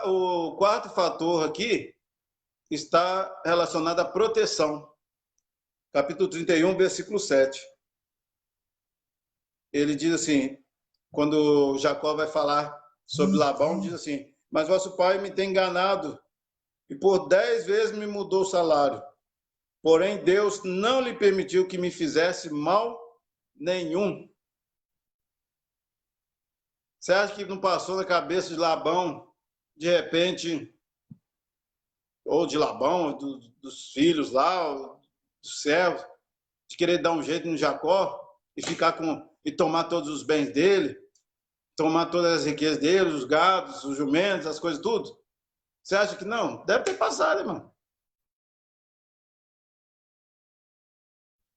Speaker 1: O quarto fator aqui está relacionado à proteção. Capítulo 31, versículo 7. Ele diz assim, quando Jacó vai falar sobre Labão, diz assim: mas vosso pai me tem enganado e por 10 vezes me mudou o salário. Porém, Deus não lhe permitiu que me fizesse mal nenhum. Você acha que não passou na cabeça de Labão, de repente, ou de Labão, dos filhos lá, dos servos, de querer dar um jeito no Jacó e ficar e tomar todos os bens dele, tomar todas as riquezas dele, os gados, os jumentos, as coisas tudo? Você acha que não? Deve ter passado, irmão.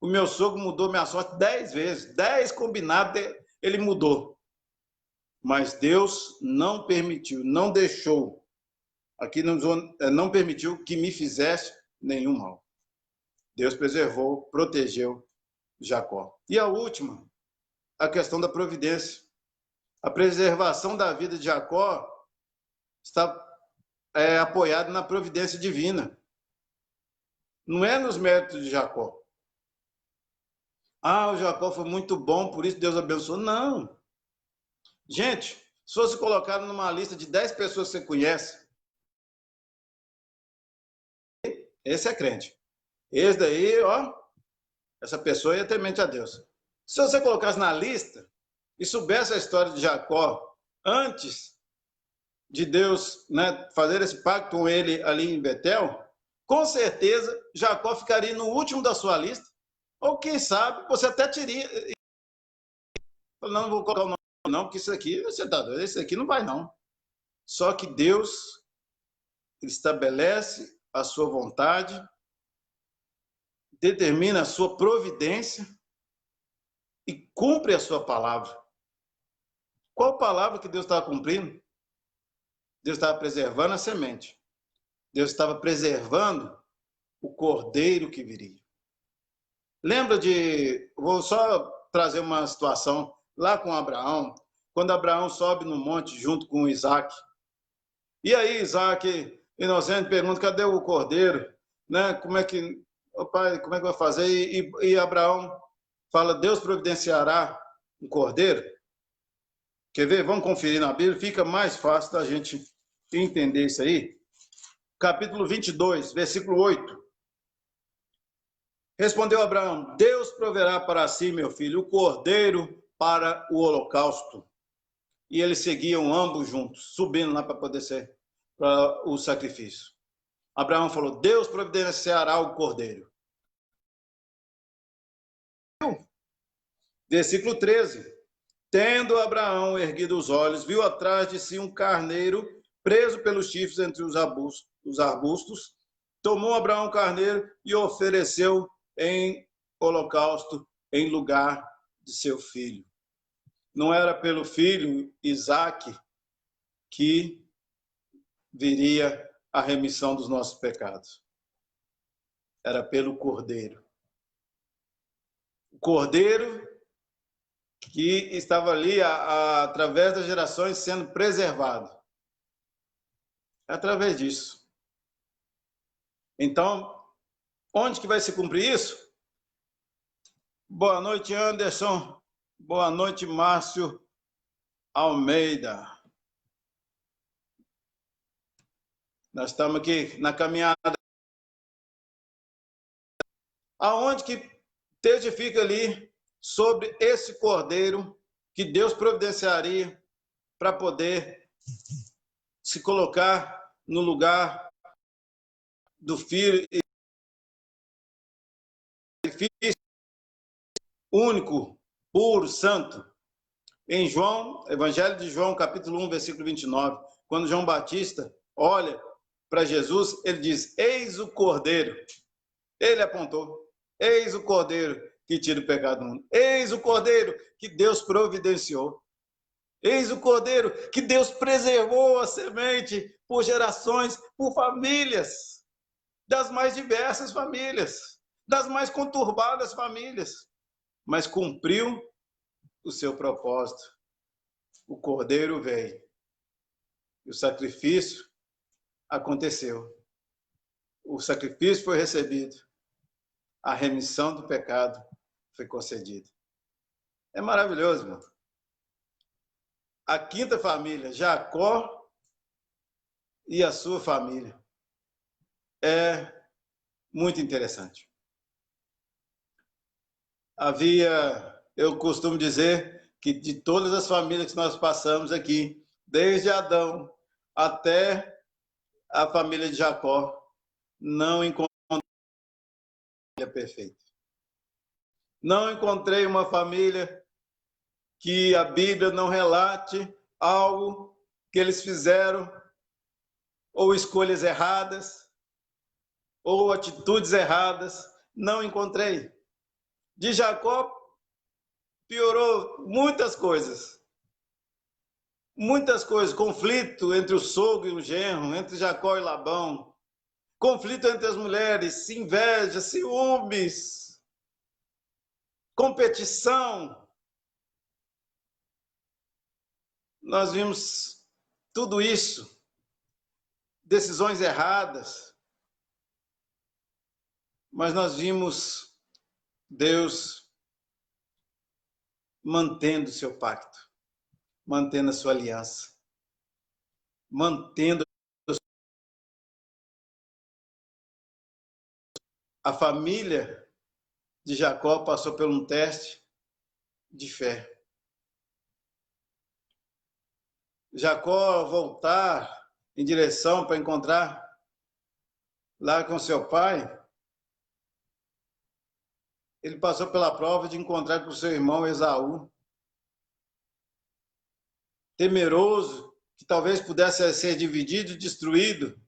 Speaker 1: O meu sogro mudou minha sorte 10 vezes. 10 combinados ele mudou. Mas Deus não permitiu, não deixou. Aqui não permitiu que me fizesse nenhum mal. Deus preservou, protegeu Jacó. E a última, a questão da providência. A preservação da vida de Jacó está apoiada na providência divina. Não é nos méritos de Jacó. Ah, o Jacó foi muito bom, por isso Deus abençoou. Não. Gente, se fosse colocado numa lista de 10 pessoas que você conhece, esse é crente. Esse daí, ó, essa pessoa ia temente a Deus. Se você colocasse na lista e soubesse a história de Jacó antes de Deus, né, fazer esse pacto com ele ali em Betel, com certeza Jacó ficaria no último da sua lista, ou quem sabe você até teria. Não vou colocar o nome, não, porque isso aqui, você tá doido, esse aqui não vai, não. Só que Deus estabelece a sua vontade, determina a sua providência e cumpre a sua palavra. Qual palavra que Deus estava cumprindo? Deus estava preservando a semente. Deus estava preservando o cordeiro que viria. Lembra de... Vou só trazer uma situação lá com Abraão, quando Abraão sobe no monte junto com Isaac. E aí Isaac, inocente, pergunta: cadê o cordeiro? Né? Como é que... pai, como é que vai fazer? E Abraão fala: Deus providenciará um cordeiro. Quer ver? Vamos conferir na Bíblia, fica mais fácil da gente entender isso aí. Capítulo 22, versículo 8. Respondeu Abraão: Deus proverá para si, meu filho, o cordeiro para o holocausto. E eles seguiam ambos juntos, subindo lá para poder ser para o sacrifício. Abraão falou: Deus providenciará o cordeiro. Versículo 13. Tendo Abraão erguido os olhos, viu atrás de si um carneiro preso pelos chifres entre os arbustos. Tomou Abraão o carneiro e ofereceu em holocausto em lugar de seu filho. Não era pelo filho Isaque que viria a remissão dos nossos pecados. Era pelo cordeiro. O cordeiro que estava ali através das gerações sendo preservado. É através disso. Então, onde que vai se cumprir isso? Boa noite, Anderson. Boa noite, Márcio Almeida. Nós estamos aqui na caminhada. Aonde que testifica ali sobre esse cordeiro que Deus providenciaria para poder se colocar no lugar do filho e sacrifício único, puro, santo. Em João, Evangelho de João, capítulo 1, versículo 29, quando João Batista olha para Jesus, ele diz: eis o cordeiro. Ele apontou: eis o cordeiro que tira o pecado do mundo. Eis o cordeiro que Deus providenciou. Eis o cordeiro que Deus preservou a semente por gerações, por famílias, das mais diversas famílias, das mais conturbadas famílias, mas cumpriu o seu propósito. O cordeiro veio. E o sacrifício aconteceu. O sacrifício foi recebido. A remissão do pecado foi concedida. É maravilhoso, irmão. A quinta família, Jacó e a sua família. É muito interessante. Eu costumo dizer que de todas as famílias que nós passamos aqui, desde Adão até a família de Jacó, não encontrei uma família perfeita. Não encontrei uma família que a Bíblia não relate algo que eles fizeram, ou escolhas erradas, ou atitudes erradas. Não encontrei. De Jacó, piorou muitas coisas. Muitas coisas. Conflito entre o sogro e o genro, entre Jacó e Labão. Conflito entre as mulheres, inveja, ciúmes, competição. Nós vimos tudo isso, decisões erradas, mas nós vimos Deus mantendo o seu pacto, mantendo a sua aliança, mantendo a família de Jacó passou por um teste de fé. Jacó voltar em direção para encontrar lá com seu pai, ele passou pela prova de encontrar com seu irmão Esaú, temeroso que talvez pudesse ser dividido e destruído,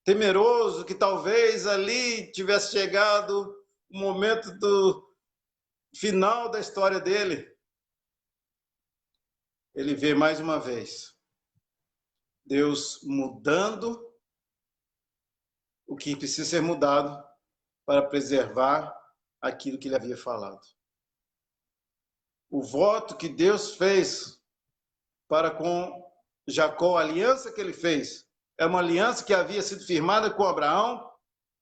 Speaker 1: temeroso que talvez ali tivesse chegado o momento do final da história dele. Ele vê mais uma vez Deus mudando o que precisa ser mudado para preservar aquilo que ele havia falado. O voto que Deus fez para com Jacó, a aliança que ele fez, é uma aliança que havia sido firmada com Abraão,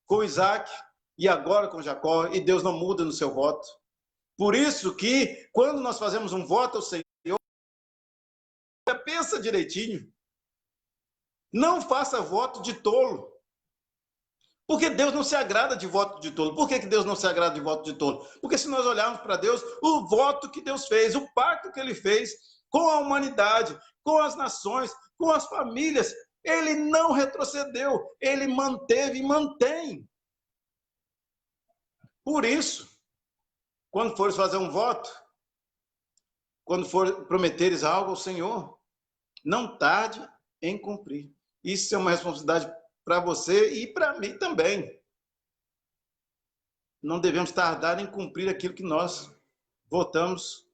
Speaker 1: com Isaac e agora com Jacó, e Deus não muda no seu voto. Por isso que, quando nós fazemos um voto ao Senhor, pensa direitinho. Não faça voto de tolo. Porque Deus não se agrada de voto de tolo. Por que Deus não se agrada de voto de tolo? Porque se nós olharmos para Deus, o voto que Deus fez, o pacto que ele fez com a humanidade, com as nações, com as famílias, ele não retrocedeu, ele manteve e mantém. Por isso, quando fores fazer um voto, quando for prometeres algo ao Senhor, não tarde em cumprir. Isso é uma responsabilidade para você e para mim também. Não devemos tardar em cumprir aquilo que nós votamos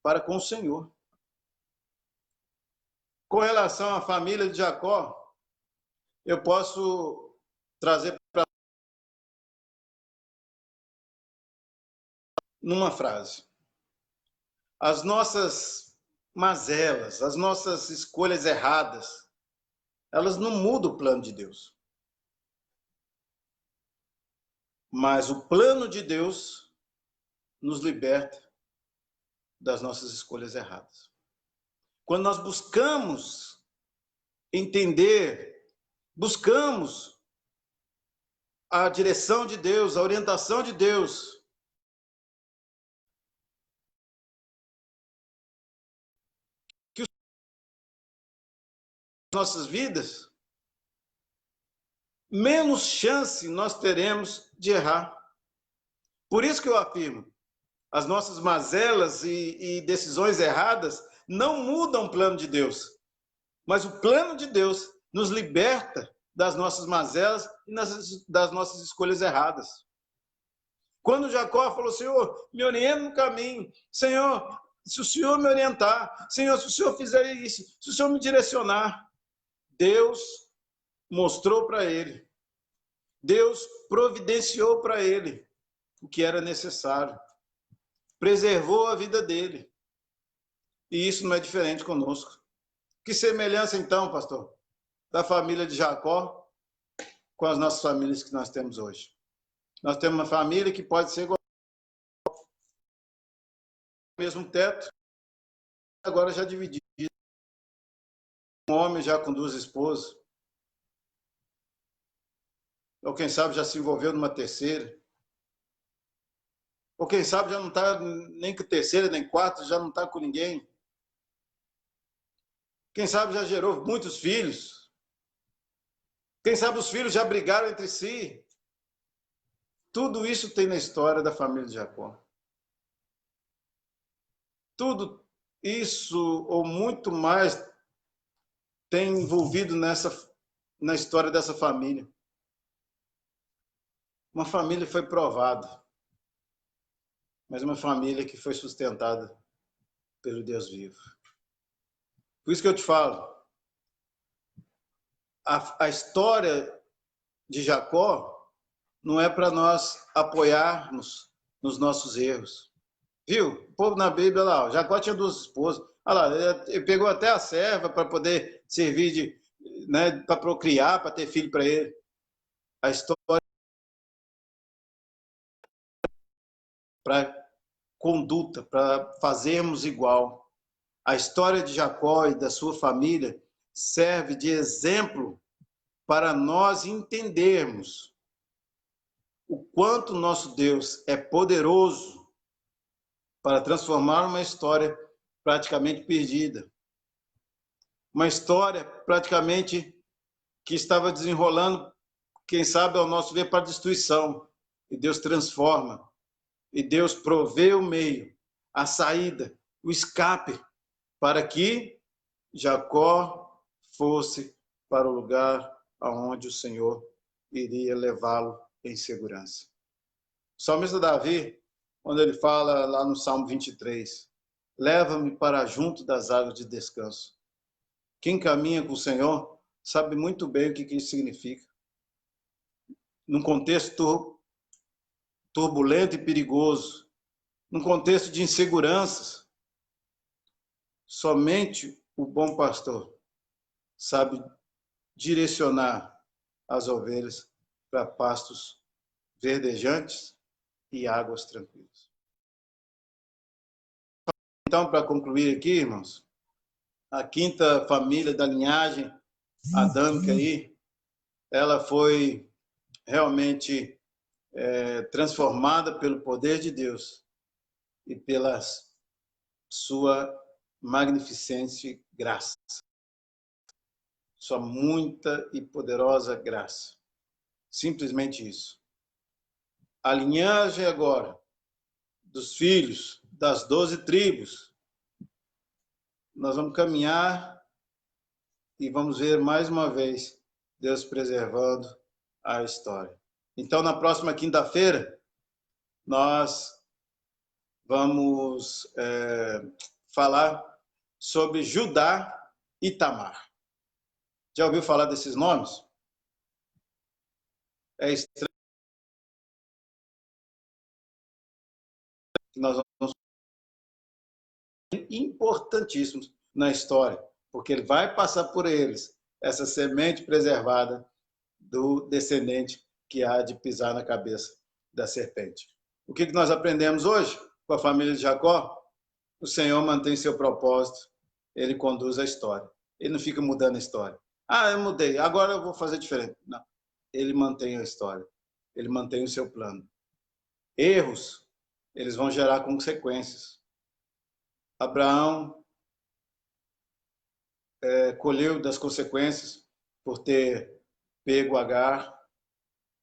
Speaker 1: para com o Senhor. Com relação à família de Jacó, eu posso trazer para numa frase. As nossas mazelas, as nossas escolhas erradas, elas não mudam o plano de Deus. Mas o plano de Deus nos liberta das nossas escolhas erradas. Quando nós buscamos entender, buscamos a direção de Deus, a orientação de Deus, que as nossas vidas, menos chance nós teremos de errar. Por isso que eu afirmo, as nossas mazelas e decisões erradas não mudam o plano de Deus, mas o plano de Deus nos liberta das nossas mazelas e das nossas escolhas erradas. Quando Jacó falou, Senhor, me orienta no caminho, Senhor, se o Senhor me orientar, Senhor, se o Senhor fizer isso, se o Senhor me direcionar, Deus mostrou para ele, Deus providenciou para ele o que era necessário, preservou a vida dele. E isso não é diferente conosco. Que semelhança, então, pastor, da família de Jacó com as nossas famílias que nós temos hoje. Nós temos uma família que pode ser igual ao mesmo teto, agora já dividido. Um homem já com duas esposas, ou quem sabe já se envolveu numa terceira, ou quem sabe já não está nem com terceira, nem quarta, já não está com ninguém. Quem sabe já gerou muitos filhos. Quem sabe os filhos já brigaram entre si. Tudo isso tem na história da família de Jacó. Tudo isso, ou muito mais, tem envolvido na história dessa família. Uma família foi provada, mas uma família que foi sustentada pelo Deus vivo. Por isso que eu te falo, a história de Jacó não é para nós apoiarmos nos nossos erros. Viu? O povo na Bíblia lá, Jacó tinha duas esposas. Olha lá, ele pegou até a serva para poder servir de, né, para procriar, para ter filho para ele. A história para conduta, para fazermos igual. A história de Jacó e da sua família serve de exemplo para nós entendermos o quanto nosso Deus é poderoso para transformar uma história praticamente perdida. Uma história praticamente que estava desenrolando, quem sabe ao nosso ver, para a destruição. E Deus transforma. E Deus provê o meio, a saída, o escape, para que Jacó fosse para o lugar aonde o Senhor iria levá-lo em segurança. O salmista Davi, quando ele fala lá no Salmo 23, leva-me para junto das águas de descanso. Quem caminha com o Senhor sabe muito bem o que isso significa. Num contexto turbulento e perigoso, num contexto de inseguranças, somente o bom pastor sabe direcionar as ovelhas para pastos verdejantes e águas tranquilas. Então, para concluir aqui, irmãos, a quinta família da linhagem adâmica aí, ela foi realmente transformada pelo poder de Deus e pela sua magnificente graça. Sua muita e poderosa graça. Simplesmente isso. A linhagem agora dos filhos das 12 tribos, nós vamos caminhar e vamos ver mais uma vez Deus preservando a história. Então, na próxima quinta-feira, nós vamos falar sobre Judá e Tamar. Já ouviu falar desses nomes? É estranho. que nós vamos importantíssimos na história, porque ele vai passar por eles essa semente preservada do descendente que há de pisar na cabeça da serpente. O que nós aprendemos hoje com a família de Jacó? O Senhor mantém seu propósito, ele conduz a história. Ele não fica mudando a história. Ah, eu mudei, agora eu vou fazer diferente. Não, ele mantém a história, ele mantém o seu plano. Erros, eles vão gerar consequências. Abraão colheu das consequências por ter pego Agar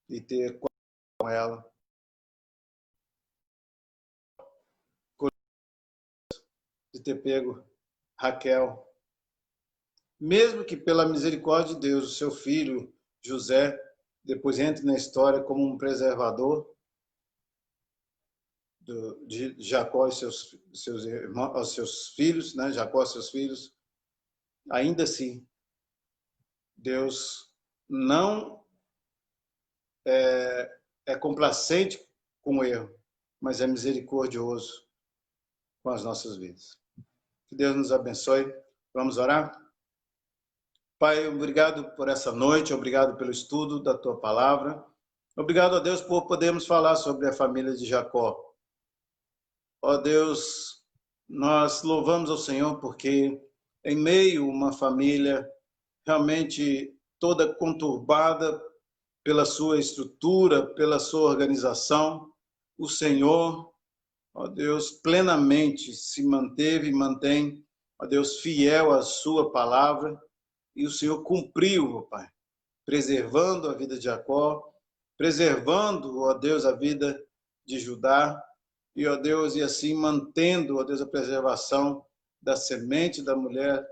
Speaker 1: e ter com ela. De ter pego Raquel. Mesmo que pela misericórdia de Deus, o seu filho José depois entre na história como um preservador de Jacó e seus irmãos, seus filhos, né? Jacó e seus filhos, ainda assim, Deus não é complacente com o erro, mas é misericordioso com as nossas vidas. Que Deus nos abençoe. Vamos orar? Pai, obrigado por essa noite, obrigado pelo estudo da Tua Palavra. Obrigado a Deus por podermos falar sobre a família de Jacó. Ó Deus, nós louvamos ao Senhor porque em meio a uma família realmente toda conturbada pela sua estrutura, pela sua organização, o Senhor, ó Deus, plenamente se manteve e mantém, ó Deus, fiel à sua palavra, e o Senhor cumpriu, ó Pai, preservando a vida de Jacó, preservando, ó Deus, a vida de Judá, e, ó Deus, e assim mantendo, ó Deus, a preservação da semente da mulher,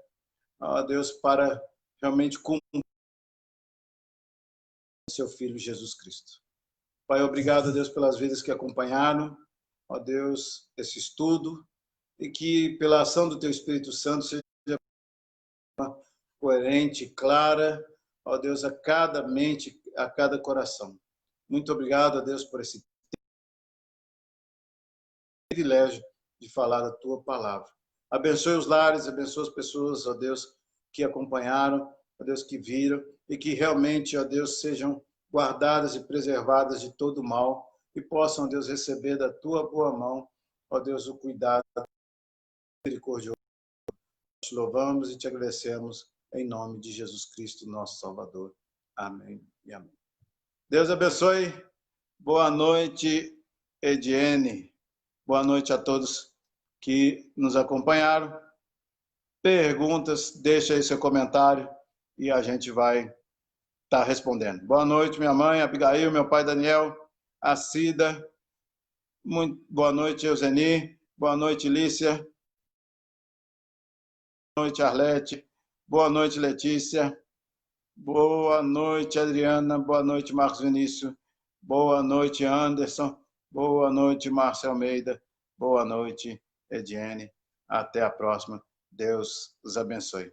Speaker 1: ó Deus, para realmente cumprir seu Filho Jesus Cristo. Pai, obrigado, Deus, pelas vidas que acompanharam, ó Deus, esse estudo, e que pela ação do Teu Espírito Santo seja coerente, clara, ó Deus, a cada mente, a cada coração. Muito obrigado, a Deus, por esse privilégio de falar a Tua palavra. Abençoe os lares, abençoe as pessoas, ó Deus, que acompanharam, ó Deus, que viram, e que realmente, ó Deus, sejam guardadas e preservadas de todo mal, e possam, ó Deus, receber da Tua boa mão, ó Deus, o cuidado misericordioso. Te louvamos e te agradecemos em nome de Jesus Cristo, nosso Salvador. Amém e amém. Deus abençoe. Boa noite, Ediene. Boa noite a todos que nos acompanharam. Perguntas, deixa aí seu comentário e a gente vai estar respondendo. Boa noite, minha mãe, Abigail, meu pai Daniel, a Cida. Muito boa noite, Euseni. Boa noite, Lícia. Boa noite, Arlete. Boa noite, Letícia. Boa noite, Adriana. Boa noite, Marcos Vinícius. Boa noite, Anderson. Boa noite, Márcio Almeida. Boa noite, Ediene. Até a próxima. Deus os abençoe.